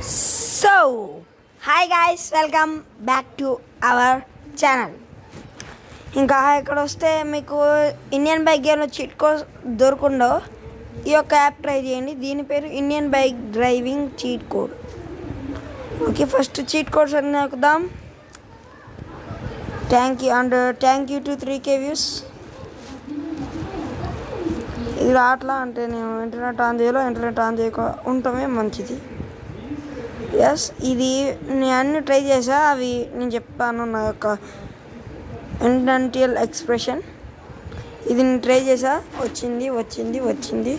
So, hi guys, welcome back to our channel. ఇంకా ఇక్కడ వస్తే మీకు ఇండియన్ బైక్ గేమ్లో చీట్ కోడ్ దొరకుండో ఈ యొక్క యాప్ ట్రై చేయండి. దీని పేరు Indian bike driving cheat code. Okay, first cheat codes అన్నీ ఎక్కుదాం. Thank you to 3K views. ఇది రాట్లా అంటే నేను ఇంటర్నెట్ ఆన్ చేయక ఉండటమే మంచిది. ఎస్, ఇది నేను అన్నీ ట్రై చేసా, అవి నేను చెప్పాను నా యొక్క ఇండెంటియల్ ఎక్స్ప్రెషన్. ఇది నేను ట్రై చేసా, వచ్చింది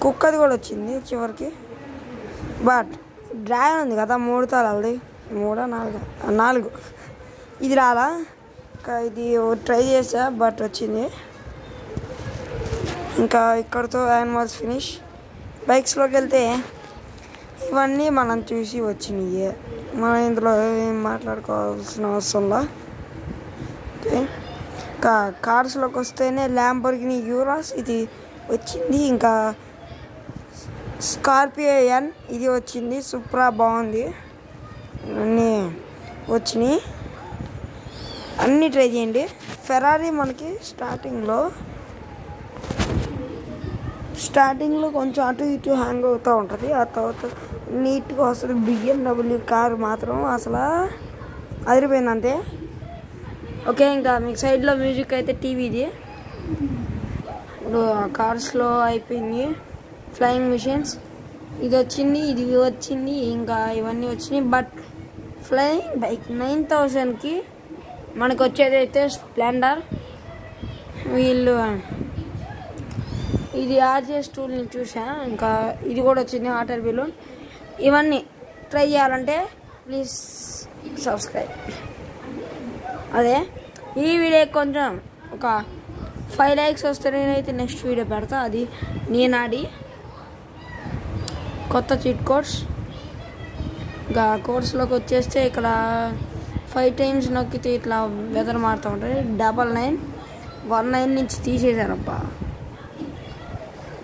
కుక్కది కూడా వచ్చింది చివరికి. బట్ డ్రాగన్ ఉంది కదా, 3 తాళాలది, 4 ఇది రాలా. ఇది ట్రై చేసా బట్ వచ్చింది. ఇంకా ఇక్కడతో యానిమల్స్ ఫినిష్. బైక్స్లోకి వెళ్తే ఇవన్నీ మనం చూసి వచ్చినాయి, మనం ఇందులో ఏం మాట్లాడుకోవాల్సిన అవసరంలా. ఓకే, ఇంకా కార్స్లోకి వస్తేనే ల్యాంబోర్గిని యూరాస్ ఇది వచ్చింది. ఇంకా స్కార్పియో ఎన్ ఇది వచ్చింది. సూప్రా బాగుంది. అన్నీ వచ్చినాయి, అన్నీ ట్రై చేయండి. ఫెరారీ మనకి స్టార్టింగ్లో కొంచెం అటు ఇటు హ్యాంగ్ అవుతూ ఉంటుంది. ఆ తర్వాత నీట్గా వస్తుంది. BMW కారు మాత్రం అసలు అదిరిపోయింది అంతే. ఓకే, ఇంకా మీకు సైడ్లో మ్యూజిక్ అయితే టీవీది. ఇప్పుడు కార్స్లో అయిపోయింది. ఫ్లయింగ్ మిషన్స్ ఇది వచ్చింది, ఇంకా ఇవన్నీ వచ్చినాయి. బట్ ఫ్లయింగ్ బైక్ 9000కి మనకు వచ్చేది అయితే స్ప్లెండర్. వీళ్ళు ఇది RGS టూల్ని చూసా. ఇంకా ఇది కూడా వచ్చింది, వాటర్ బెలూన్. ఇవన్నీ ట్రై చేయాలంటే ప్లీజ్ సబ్స్క్రైబ్. అదే ఈ వీడియోకి కొంచెం ఒక 5 likes వస్తే నేనైతే నెక్స్ట్ వీడియో పెడతా. అది నేనాడి కొత్త చీట్ కోడ్స్. ఇంకా కోర్స్లోకి వచ్చేస్తే ఇక్కడ 5 times నొక్కితే ఇట్లా వెదర్ మారుతూ ఉంటుంది. 19 నుంచి తీసేశారబ్బా.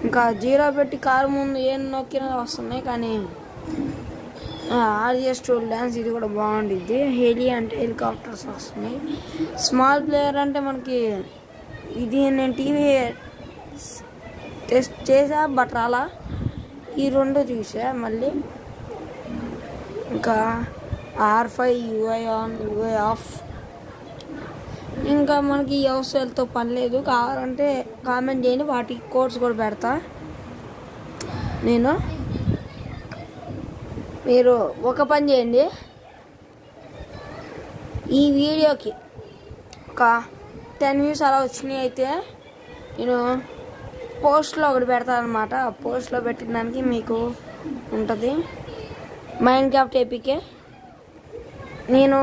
ఇంకా 0 పెట్టి కారు ముందు ఏం నొక్కినా వస్తున్నాయి. కానీ RGS టూల్ డ్యాన్స్ ఇది కూడా బాగుండిద్ది. హెలీ అంటే హెలికాప్టర్స్ వస్తున్నాయి. స్మాల్ ప్లేయర్ అంటే మనకి ఇది నేను టీవీ టెస్ట్ చేసా బట్ రాలా. ఈ 2 చూసా మళ్ళీ. ఇంకా R5 UI on UI of. ఇంకా మనకి ఈ అవసరాలతో పని లేదు. కావాలంటే కామెంట్ చేయండి, వాటి కోడ్స్ కూడా పెడతా నేను. మీరు ఒక పని చేయండి, ఈ వీడియోకి ఒక 10 views అలా వచ్చినాయి అయితే నేను పోస్ట్లో ఒకటి పెడతాను అనమాట. ఆ పోస్ట్లో పెట్టిన దానికి మీకు ఉంటుంది మైన్క్రాఫ్ట్ APK. నేను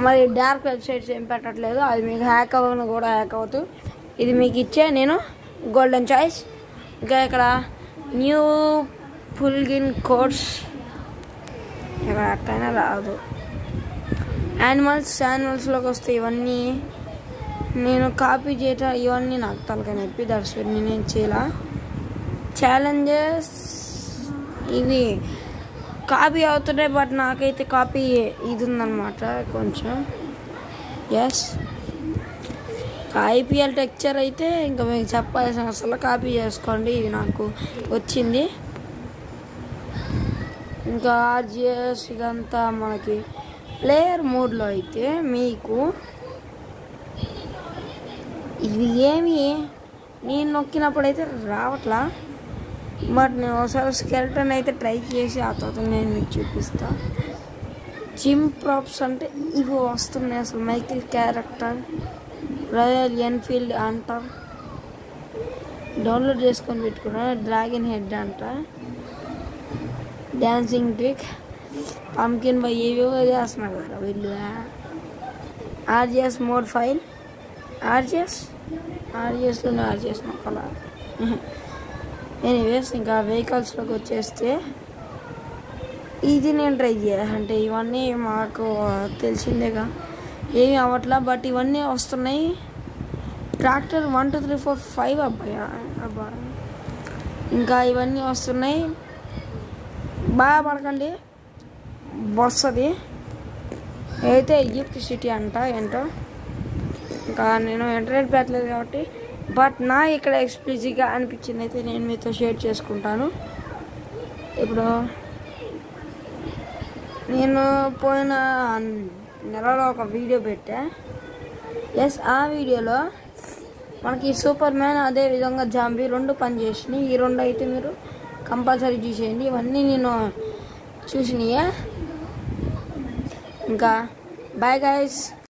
మరి డార్క్ వెబ్సైట్స్ ఏం పెట్టట్లేదు, అది మీకు హ్యాక్ అవ్వను కూడా హ్యాక్ అవుతూ. ఇది మీకు ఇచ్చే నేను గోల్డెన్ చాయిస్. ఇంకా ఇక్కడ న్యూ పుల్గిన్ కోడ్స్ ఇక్కడ అట్టైనా రాదు. యానిమల్స్లోకి వస్తే ఇవన్నీ నేను కాపీ చేయటం, ఇవన్నీ నాకు తలకాయ నొప్పి. దట్స్ నేనేం చేయాల. ఛాలెంజెస్ ఇవి కాపీ అవుతున్నాయి బట్ నాకైతే కాపీ ఇది ఉందన్నమాట కొంచెం. ఎస్, IPL టెక్చర్ అయితే ఇంకా మీకు చెప్పాల్సిన అసలు కాపీ చేసుకోండి. ఇది నాకు వచ్చింది. ఇంకా RGS ఇదంతా మనకి ప్లేయర్ మోడ్లో అయితే మీకు ఇది ఏమి నేను నొక్కినప్పుడైతే రావట్లా. బట్ నేను ఒకసారి స్కెల్టన్ అయితే ట్రై చేసి ఆ తర్వాత నేను మీకు చూపిస్తా. జిమ్ ప్రాప్స్ అంటే ఇవి వస్తున్నాయి. అసలు మైకిల్ క్యారెక్టర్, రాయల్ ఎన్ఫీల్డ్ అంట, డౌన్లోడ్ చేసుకొని పెట్టుకున్నా. డ్రాగన్ హెడ్ అంట, డాన్సింగ్ ట్రిక్, పంకిన్ బై ఏవో చేస్తున్నారు కదా వీళ్ళు. RGS మోడ్ ఫైల్, RGSలోనే RGS నొక్కల. ఎనీవేస్, ఇంకా వెహికల్స్లోకి వచ్చేస్తే ఇది నేను ట్రై చేయాలి. అంటే ఇవన్నీ మాకు తెలిసిందేగా, ఏమి అవ్వట్లా. బట్ ఇవన్నీ వస్తున్నాయి. ట్రాక్టర్ 1 2 3 4 5 అబ్బా. ఇంకా ఇవన్నీ వస్తున్నాయి. బాగా పడకండి, వస్తుంది. అయితే ఈజిప్ట్ సిటీ అంట ఏంటో, ఇంకా నేను ఇంటర్నెట్ పెట్టలేదు కాబట్టి, బట్ నా ఇక్కడ ఎక్స్ప్లిసిట్గా అనిపించింది అయితే నేను మీతో షేర్ చేసుకుంటాను. ఇప్పుడు నేను పోయిన నెలలో ఒక వీడియో పెట్టా. ఎస్, ఆ వీడియోలో మనకి సూపర్ మ్యాన్ అదే విధంగా జాంబీ రెండు పనిచేసినాయి. ఈ రెండు అయితే మీరు కంపల్సరీ చూసేయండి. ఇవన్నీ నేను చూసినాయే. ఇంకా బాయ్ గైస్.